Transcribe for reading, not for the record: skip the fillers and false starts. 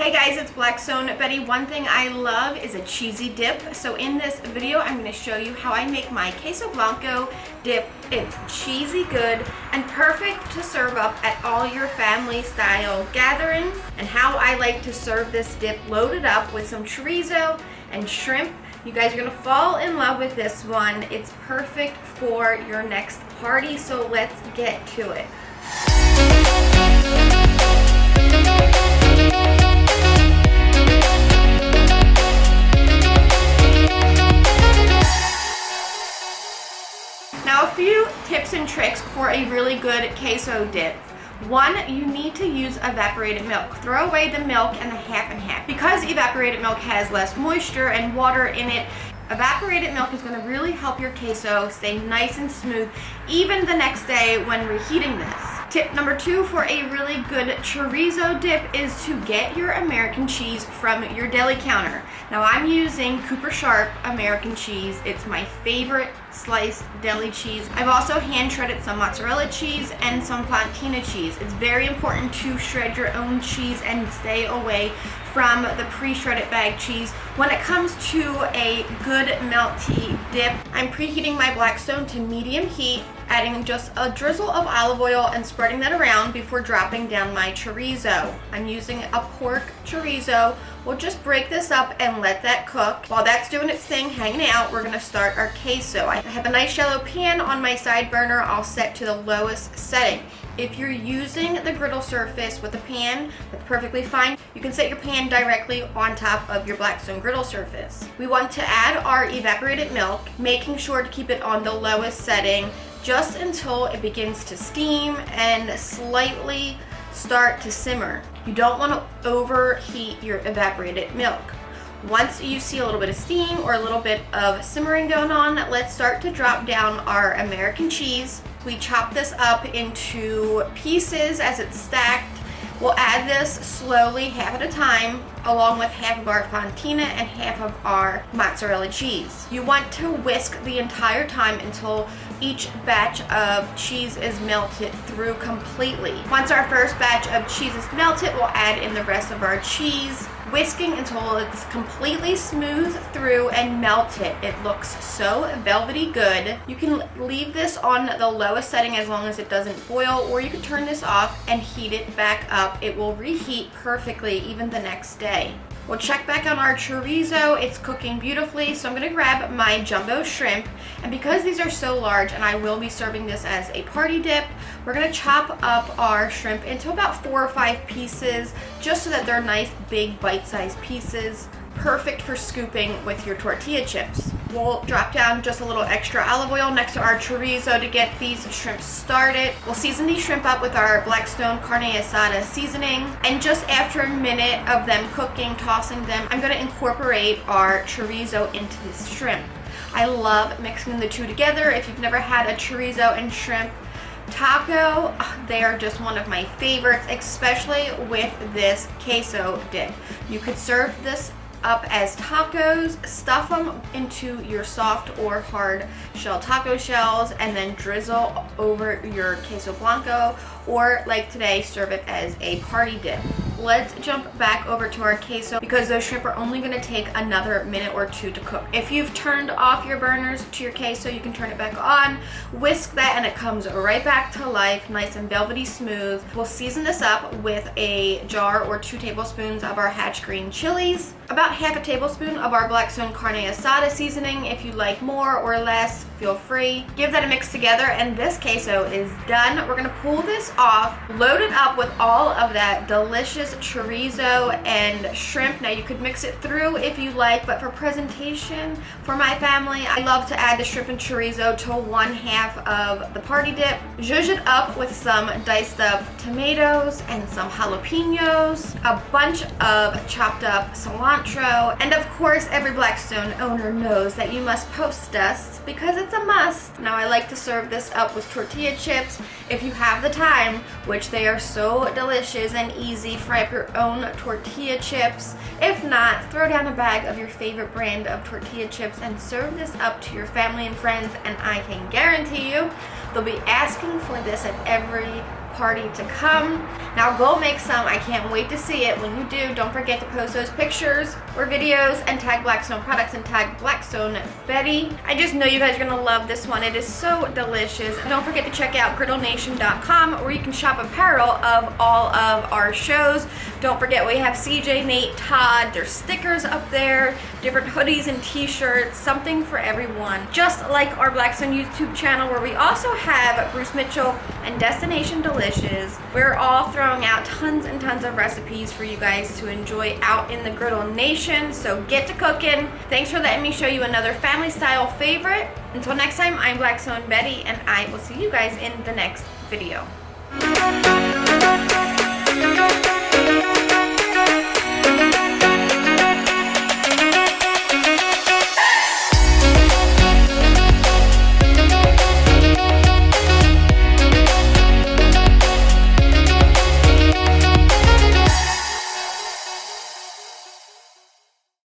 Hey guys, it's Blackstone Betty. One thing I love is a cheesy dip. So in this video, I'm going to show you how I make my queso blanco dip. It's cheesy good and perfect to serve up at all your family style gatherings, and how I like to serve this dip loaded up with some chorizo and shrimp. You guys are going to fall in love with this one. It's perfect for your next party, so let's get to it. Now, a few tips and tricks for a really good queso dip. One, you need to use evaporated milk. Throw away the milk and the half and half. Because evaporated milk has less moisture and water in it, evaporated milk is going to really help your queso stay nice and smooth even the next day when reheating this. Tip number 2 for a really good chorizo dip is to get your American cheese from your deli counter. Now, I'm using Cooper Sharp American cheese. It's my favorite sliced deli cheese. I've also hand shredded some mozzarella cheese and some fontina cheese. It's very important to shred your own cheese and stay away from the pre-shredded bag cheese. When it comes to a good melty dip, I'm preheating my Blackstone to medium heat, adding just a drizzle of olive oil and spreading that around before dropping down my chorizo. I'm using a pork chorizo. We'll just break this up and let that cook. While that's doing its thing, hanging out, we're gonna start our queso. I have a nice shallow pan on my side burner. I'll set to the lowest setting. If you're using the griddle surface with a pan, that's perfectly fine. You can set your pan directly on top of your Blackstone griddle surface. We want to add our evaporated milk, making sure to keep it on the lowest setting just until it begins to steam and slightly start to simmer. You don't want to overheat your evaporated milk. Once you see a little bit of steam or a little bit of simmering going on, let's start to drop down our American cheese. We chop this up into pieces as it's stacked. We'll add this slowly, half at a time, along with half of our fontina and half of our mozzarella cheese. You want to whisk the entire time until each batch of cheese is melted through completely. Once our first batch of cheese is melted, we'll add in the rest of our cheese, whisking until it's completely smooth through and melted. It looks so velvety good. You can leave this on the lowest setting as long as it doesn't boil, or you can turn this off and heat it back up. It will reheat perfectly even the next day. We'll check back on our chorizo. It's cooking beautifully, so I'm gonna grab my jumbo shrimp, and because these are so large and I will be serving this as a party dip, we're gonna chop up our shrimp into about 4 or 5 pieces, just so that they're nice big bite-sized pieces, perfect for scooping with your tortilla chips. We'll drop down just a little extra olive oil next to our chorizo to get these shrimp started. We'll season these shrimp up with our Blackstone carne asada seasoning, and just after a minute of them cooking, tossing them, I'm going to incorporate our chorizo into this shrimp. I love mixing the two together. If you've never had a chorizo and shrimp taco, they are just one of my favorites, especially with this queso dip. You could serve this up as tacos, stuff them into your soft or hard shell taco shells, and then drizzle over your queso blanco, or like today, serve it as a party dip. Let's jump back over to our queso because those shrimp are only going to take another minute or 2 to cook. If you've turned off your burners to your queso, you can turn it back on, whisk that, and it comes right back to life, nice and velvety smooth. We'll season this up with a jar or 2 tablespoons of our Hatch green chilies, about half a tablespoon of our Blackstone carne asada seasoning. If you like more or less, feel free. Give that a mix together, and this queso is done. We're going to pull this off, load it up with all of that delicious chorizo and shrimp. Now, you could mix it through if you like, but for presentation for my family, I love to add the shrimp and chorizo to 1/2 of the party dip. Zhuzh it up with some diced up tomatoes and some jalapenos, a bunch of chopped up cilantro, and of course, every Blackstone owner knows that you must post dust because it's a must. Now, I like to serve this up with tortilla chips if you have the time, which they are so delicious and easy. Fry up your own tortilla chips. If not, throw down a bag of your favorite brand of tortilla chips and serve this up to your family and friends, and I can guarantee you they'll be asking for this at every party to come. Now go make some. I can't wait to see it. When you do, don't forget to post those pictures or videos and tag Blackstone products and tag Blackstone Betty. I just know you guys are gonna love this one. It is so delicious. Don't forget to check out griddlenation.com where you can shop apparel of all of our shows. Don't forget we have CJ, Nate, Todd. There's stickers up there, different hoodies and t-shirts, something for everyone. Just like our Blackstone YouTube channel where we also have Bruce Mitchell and Destination Delicious. We're all throwing out tons and tons of recipes for you guys to enjoy out in the Griddle Nation. So get to cooking. Thanks for letting me show you another family style favorite. Until next time, I'm Blackstone Betty and I will see you guys in the next video.